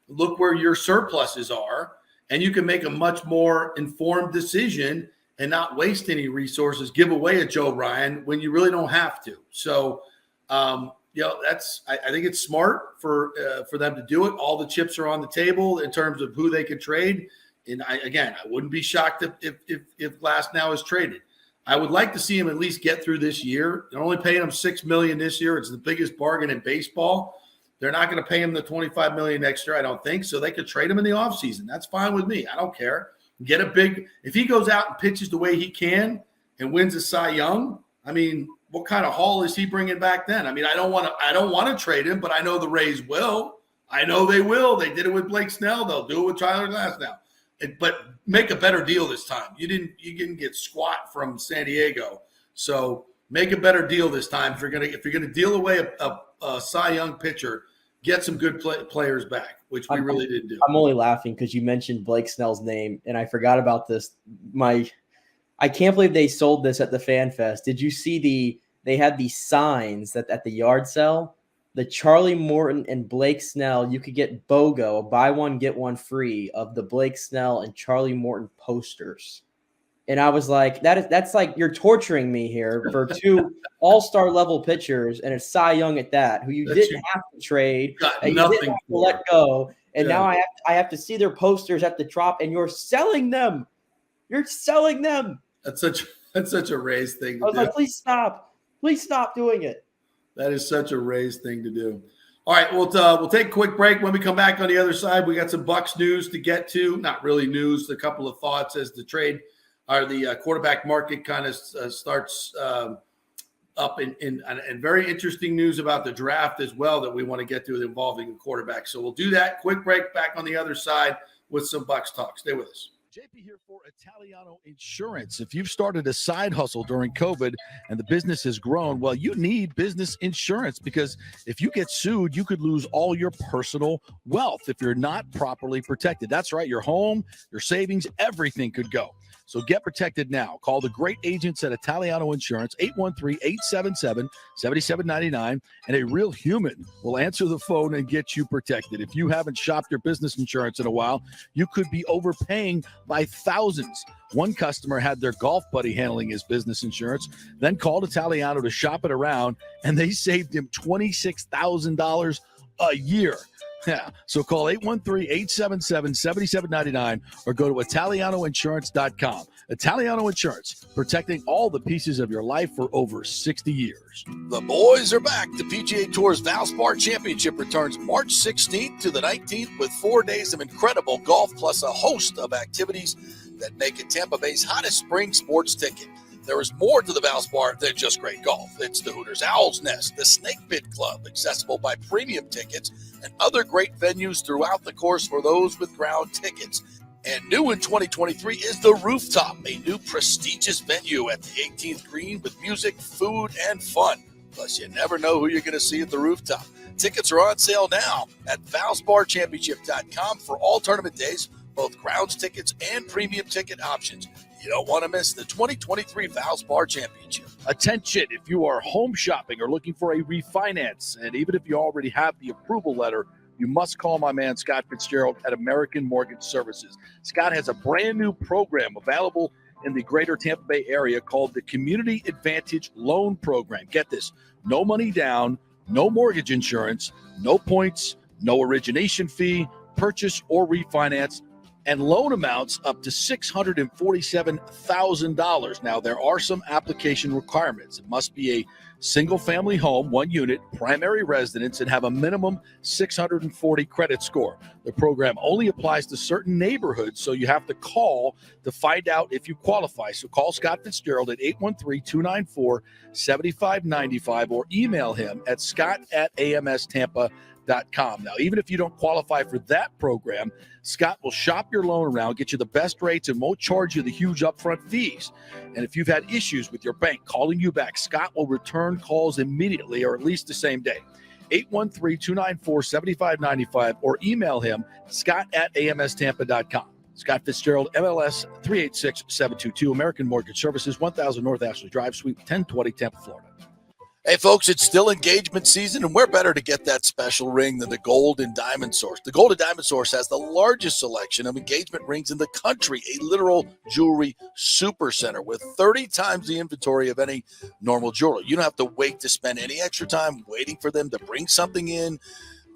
look where your surpluses are, and you can make a much more informed decision and not waste any resources, give away a Joe Ryan when you really don't have to. So, I think it's smart for them to do it. All the chips are on the table in terms of who they could trade. And I wouldn't be shocked if Glasnow is traded. I would like to see him at least get through this year. They're only paying him $6 million this year. It's the biggest bargain in baseball. They're not going to pay him the $25 million next year, I don't think. So they could trade him in the offseason. That's fine with me. I don't care. Get a big – if he goes out and pitches the way he can and wins a Cy Young, I mean, what kind of haul is he bringing back then? I mean, I don't want to trade him, but I know the Rays will. I know they will. They did it with Blake Snell. They'll do it with Tyler Glasnow. But make a better deal this time. You didn't get squat from San Diego, so make a better deal this time. If you're gonna deal away a Cy Young pitcher, get some good players back, which we really didn't do. I'm only laughing because you mentioned Blake Snell's name, and I forgot about this. I can't believe they sold this at the Fan Fest. Did you see they had these signs that at the yard sale? The Charlie Morton and Blake Snell, you could get BOGO, buy one, get one free, of the Blake Snell and Charlie Morton posters. And I was like, that's like, you're torturing me here for two all-star level pitchers and a Cy Young at that, who you didn't have to trade, and you didn't have to let go. And now I have to see their posters at the Trop, and you're selling them. You're selling them. That's such a Rays thing to do. I was like, please stop. Please stop doing it. That is such a Rays thing to do. All right, we'll take a quick break. When we come back on the other side, we got some Bucs news to get to. Not really news, a couple of thoughts as the trade or the quarterback market kind of starts up, and very interesting news about the draft as well that we want to get to involving a quarterback. So we'll do that. Quick break, back on the other side with some Bucs talk. Stay with us. JP here for Italiano Insurance. If you've started a side hustle during COVID and the business has grown, well, you need business insurance, because if you get sued, you could lose all your personal wealth if you're not properly protected. That's right. Your home, your savings, everything could go. So get protected now. Call the great agents at Italiano Insurance, 813-877-7799, and a real human will answer the phone and get you protected. If you haven't shopped your business insurance in a while, you could be overpaying by thousands. One customer had their golf buddy handling his business insurance, then called Italiano to shop it around, and they saved him $26,000 a year. Yeah. So call 813-877-7799 or go to ItalianoInsurance.com. Italiano Insurance, protecting all the pieces of your life for over 60 years. The boys are back. The PGA Tour's Valspar Championship returns March 16th to the 19th with 4 days of incredible golf plus a host of activities that make it Tampa Bay's hottest spring sports ticket. There is more to the Valspar than just great golf. It's the Hooters Owl's Nest, the Snake Pit Club, accessible by premium tickets, and other great venues throughout the course for those with ground tickets. And new in 2023 is the Rooftop, a new prestigious venue at the 18th green with music, food, and fun. Plus, you never know who you're going to see at the Rooftop. Tickets are on sale now at ValsparChampionship.com for all tournament days, both grounds tickets and premium ticket options. You don't want to miss the 2023 Valspar Championship. Attention, if you are home shopping or looking for a refinance, and even if you already have the approval letter, you must call my man Scott Fitzgerald at American Mortgage Services. Scott has a brand new program available in the greater Tampa Bay area called the Community Advantage Loan Program. Get this, no money down, no mortgage insurance, no points, no origination fee, purchase or refinance, and loan amounts up to $647,000. Now, there are some application requirements. It must be a single-family home, 1 unit, primary residence, and have a minimum 640 credit score. The program only applies to certain neighborhoods, so you have to call to find out if you qualify. So call Scott Fitzgerald at 813-294-7595 or email him at scott@amstampa.com. Now, even if you don't qualify for that program, Scott will shop your loan around, get you the best rates, and won't charge you the huge upfront fees. And if you've had issues with your bank calling you back, Scott will return calls immediately or at least the same day. 813-294-7595 or email him, scott@amstampa.com. Scott Fitzgerald, MLS 386722, American Mortgage Services, 1000 North Ashley Drive, Suite 1020, Tampa, Florida. Hey, folks, it's still engagement season, and where better to get that special ring than the Gold and Diamond Source. The Gold and Diamond Source has the largest selection of engagement rings in the country, a literal jewelry super center with 30 times the inventory of any normal jeweler. You don't have to wait to spend any extra time waiting for them to bring something in.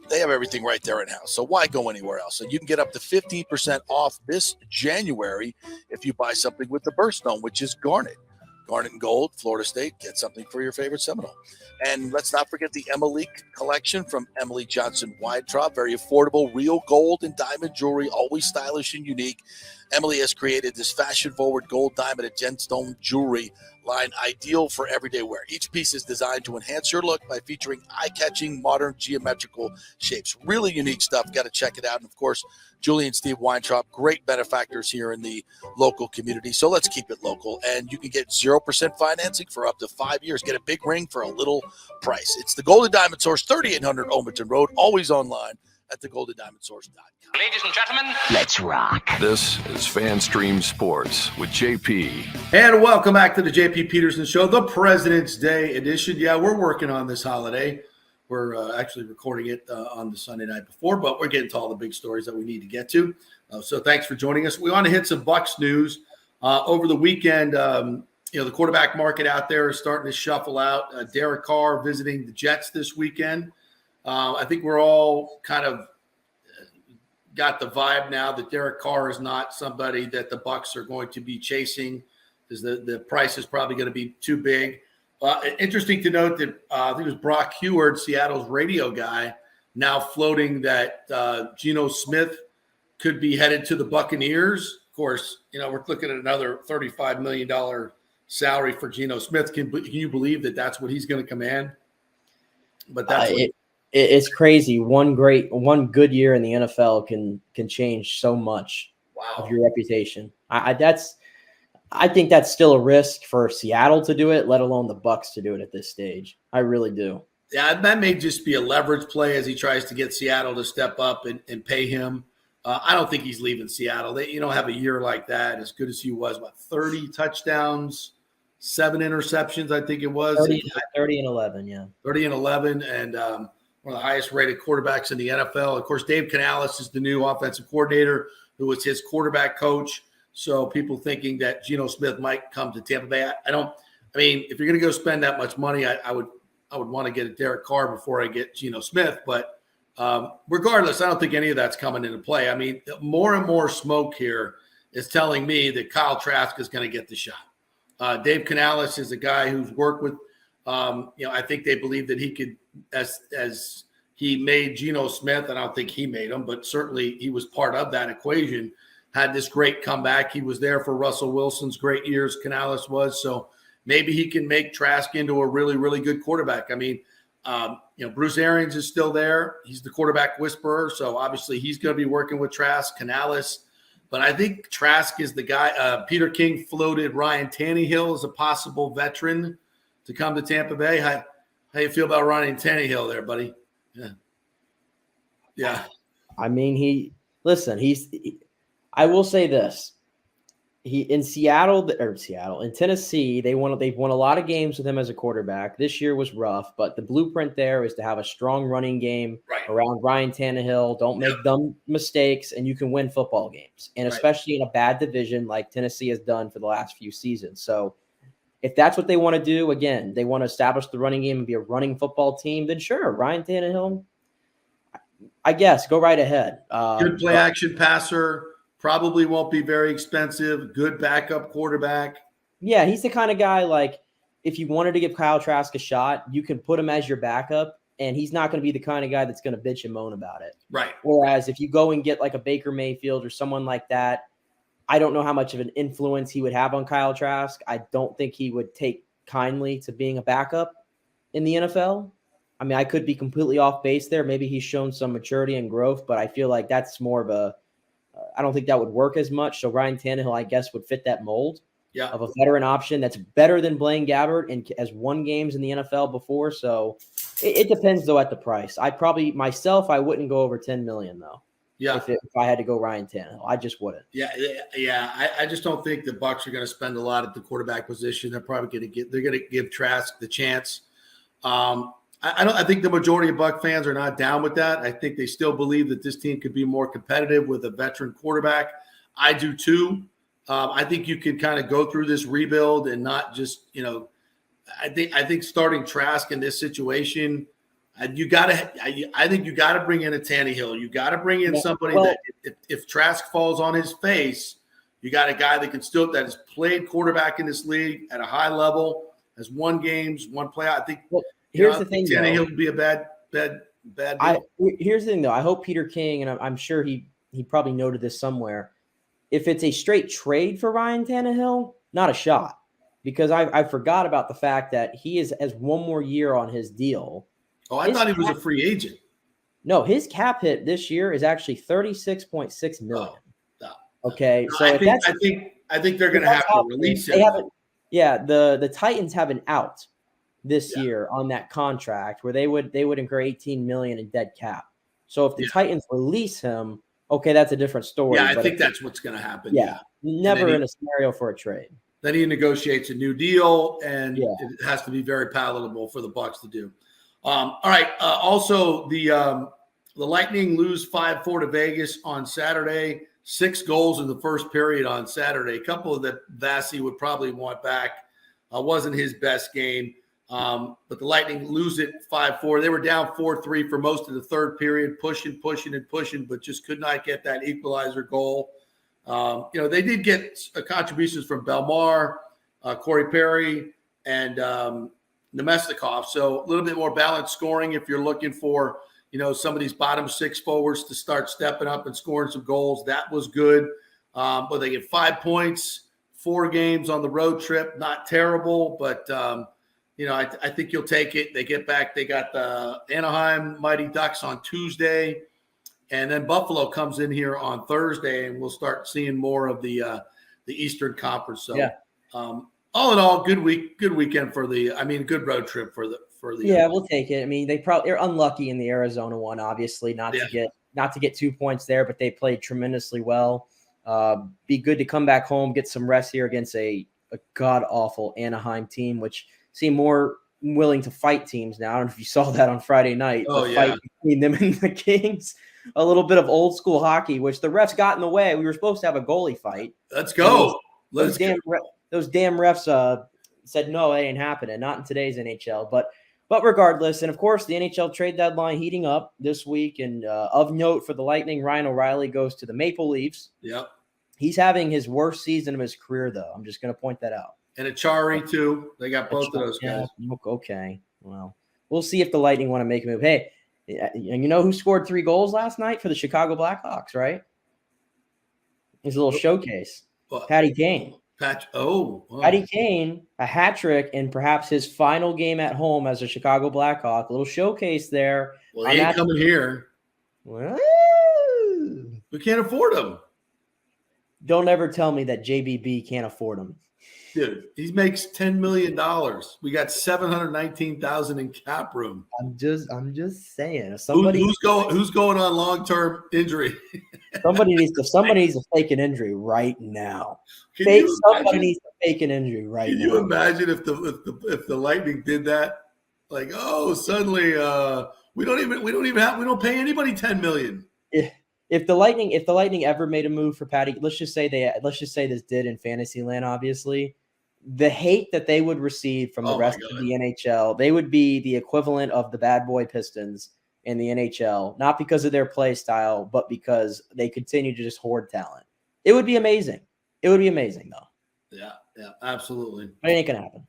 They have everything right there in-house, so why go anywhere else? And you can get up to 15% off this January if you buy something with the birthstone, which is garnet. Garnet and gold, Florida State, get something for your favorite Seminole. And let's not forget the Emily collection from Emily Johnson Weintraub. Very affordable, real gold and diamond jewelry, always stylish and unique. Emily has created this fashion-forward gold, diamond, and gemstone jewelry line ideal for everyday wear. Each piece is designed to enhance your look by featuring eye-catching, modern, geometrical shapes. Really unique stuff. Got to check it out. And, of course, Julie and Steve Weintraub, great benefactors here in the local community. So let's keep it local. And you can get 0% financing for up to 5 years. Get a big ring for a little price. It's the Golden Diamond Source, 3800 Olmerton Road, always online at thegoldendiamondsource.com. Ladies and gentlemen, let's rock. This is FanStream Sports with JP. And welcome back to the JP Peterson Show, the President's Day edition. Yeah, we're working on this holiday. We're actually recording it on the Sunday night before, but we're getting to all the big stories that we need to get to. So thanks for joining us. We want to hit some Bucs news. Over the weekend, the quarterback market out there is starting to shuffle out. Derek Carr visiting the Jets this weekend. I think we're all kind of got the vibe now that Derek Carr is not somebody that the Bucs are going to be chasing because the price is probably going to be too big. Interesting to note that I think it was Brock Heward, Seattle's radio guy, now floating that Geno Smith could be headed to the Buccaneers. Of course, we're looking at another $35 million salary for Geno Smith. Can you believe that that's what he's going to command? But that's it's crazy. One good year in the NFL can change so much of your reputation. I think that's still a risk for Seattle to do it, let alone the Bucs to do it at this stage. I really do. Yeah, that may just be a leverage play as he tries to get Seattle to step up and pay him. I don't think he's leaving Seattle. They have a year like that, as good as he was, 30 touchdowns, 7 interceptions, I think it was. 30 and 11, yeah. 30 and 11, and one of the highest-rated quarterbacks in the NFL. Of course, Dave Canales is the new offensive coordinator who was his quarterback coach. So people thinking that Geno Smith might come to Tampa Bay. If you're going to go spend that much money, I would want to get a Derek Carr before I get Geno Smith. But regardless, I don't think any of that's coming into play. More and more smoke here is telling me that Kyle Trask is going to get the shot. Dave Canales is a guy who's worked with, I think they believe that he could, as he made Geno Smith, and I don't think he made him, but certainly he was part of that equation, had this great comeback. He was there for Russell Wilson's great years, Canales was. So maybe he can make Trask into a really, really good quarterback. Bruce Arians is still there. He's the quarterback whisperer. So obviously he's going to be working with Trask, Canales. But I think Trask is the guy. Peter King floated Ryan Tannehill as a possible veteran to come to Tampa Bay. How you feel about Ryan Tannehill there, buddy? Yeah. I will say this. In Tennessee, they've won a lot of games with him as a quarterback. This year was rough, but the blueprint there is to have a strong running game around Ryan Tannehill. Don't make dumb mistakes, and you can win football games, and especially in a bad division like Tennessee has done for the last few seasons. So if that's what they want to do, again, they want to establish the running game and be a running football team, then sure, Ryan Tannehill, I guess, go right ahead. Good play action passer. Probably won't be very expensive. Good backup quarterback. Yeah, he's the kind of guy if you wanted to give Kyle Trask a shot, you can put him as your backup, and he's not going to be the kind of guy that's going to bitch and moan about it. Right. Whereas if you go and get like a Baker Mayfield or someone like that, I don't know how much of an influence he would have on Kyle Trask. I don't think he would take kindly to being a backup in the NFL. I mean, I could be completely off base there. Maybe he's shown some maturity and growth, but I feel like that's more of a I don't think that would work as much. So Ryan Tannehill, I guess, would fit that mold of a veteran option that's better than Blaine Gabbert and has won games in the NFL before. So it depends, though, at the price. I wouldn't go over $10 million, though. Yeah. If I had to go Ryan Tannehill, I just wouldn't. Yeah. I just don't think the Bucs are going to spend a lot at the quarterback position. They're probably going to give Trask the chance. I think the majority of Buck fans are not down with that. I think they still believe that this team could be more competitive with a veteran quarterback. I do too. I think you can kind of go through this rebuild and not just, I think starting Trask in this situation, I think you got to bring in a Tannehill. You got to bring in somebody that if Trask falls on his face, you got a guy that has played quarterback in this league at a high level, has won games, won playoff. I think. Here's the thing, Tannehill would be a bad deal. Here's the thing, though. I hope Peter King, and I'm sure he probably noted this somewhere. If it's a straight trade for Ryan Tannehill, not a shot, because I forgot about the fact that he has one more year on his deal. Oh, I thought he was a free agent. No, his cap hit this year is actually $36.6 million. No. Okay, No, so I think they're going to have to release him. The Titans have an out this year on that contract where they would incur $18 million in dead cap. So if the Titans release him, okay, that's a different story. Yeah, I think that's what's going to happen. Yeah, never in a scenario for a trade. Then he negotiates a new deal, and it has to be very palatable for the Bucs to do. All right. Also, the Lightning lose 5-4 to Vegas on Saturday. 6 goals in the first period on Saturday. A couple of that Vassie would probably want back. Wasn't his best game. But the Lightning lose it 5-4. They were down 4-3 for most of the third period, pushing, but just could not get that equalizer goal. They did get contributions from Belmar, Corey Perry, and Nemestikov. So a little bit more balanced scoring if you're looking for, some of these bottom 6 forwards to start stepping up and scoring some goals. That was good. But they get 5 points, 4 games on the road trip. Not terrible, but I think you'll take it. They get back. They got the Anaheim Mighty Ducks on Tuesday, and then Buffalo comes in here on Thursday, and we'll start seeing more of the Eastern Conference. So, all in all, good weekend good road trip for the. Yeah, we'll take it. I mean, they're unlucky in the Arizona one, obviously, not to get 2 points there, but they played tremendously well. Be good to come back home, get some rest here against a god awful Anaheim team, which seem more willing to fight teams now. I don't know if you saw that on Friday night. Fight between them and the Kings. A little bit of old school hockey, which the refs got in the way. We were supposed to have a goalie fight. Let's go. Those damn refs said no, it ain't happening. Not in today's NHL. But regardless, and of course, the NHL trade deadline heating up this week. And of note for the Lightning, Ryan O'Reilly goes to the Maple Leafs. Yep. He's having his worst season of his career, though. I'm just going to point that out. And Achari, too. They got both of those guys. Okay. Well, we'll see if the Lightning want to make a move. Hey, you know who scored 3 goals last night for the Chicago Blackhawks, right? It's a little showcase. Patty Kane. Patty Kane, a hat trick in perhaps his final game at home as a Chicago Blackhawk. A little showcase there. Well, he ain't coming here. Woo! We can't afford him. Don't ever tell me that JBB can't afford him. Dude, he makes $10 million. We got $719,000 in cap room. I'm just saying. Who's going on long-term injury? Somebody needs to fake an injury right now. Somebody needs to fake an injury right now. Can you imagine if the Lightning did that? Like, suddenly we don't pay anybody $10 million. If the Lightning ever made a move for Patty, let's just say this did in Fantasyland, obviously, the hate that they would receive from the rest of the NHL, they would be the equivalent of the bad boy Pistons in the NHL, not because of their play style, but because they continue to just hoard talent. It would be amazing. It would be amazing, though. Yeah, absolutely. But it ain't gonna happen.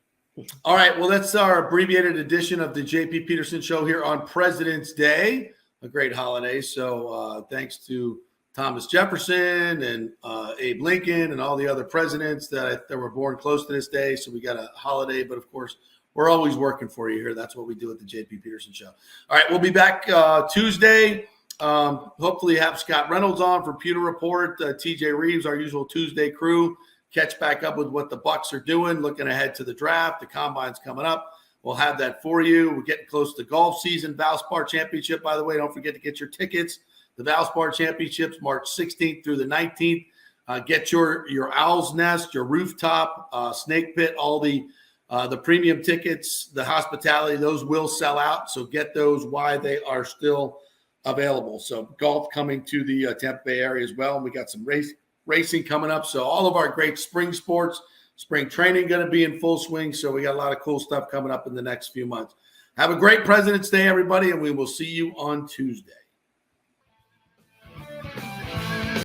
All right. Well, that's our abbreviated edition of the JP Peterson Show here on President's Day, a great holiday. So thanks to Thomas Jefferson and Abe Lincoln and all the other presidents that were born close to this day. So we got a holiday, but of course, we're always working for you here. That's what we do at the JP Peterson Show. All right. We'll be back Tuesday. Hopefully have Scott Reynolds on for Pewter Report, TJ Reeves, our usual Tuesday crew. Catch back up with what the Bucs are doing, looking ahead to the draft. The combine's coming up. We'll have that for you. We're getting close to golf season. Valspar Championship, by the way, don't forget to get your tickets. The Valspar Championships, March 16th through the 19th. Get your Owl's Nest, your rooftop, Snake Pit, all the premium tickets, the hospitality, those will sell out. So get those while they are still available. So golf coming to the Tampa Bay area as well. And we got some racing coming up. So all of our great spring sports, spring training going to be in full swing. So we got a lot of cool stuff coming up in the next few months. Have a great President's Day, everybody, and we will see you on Tuesday.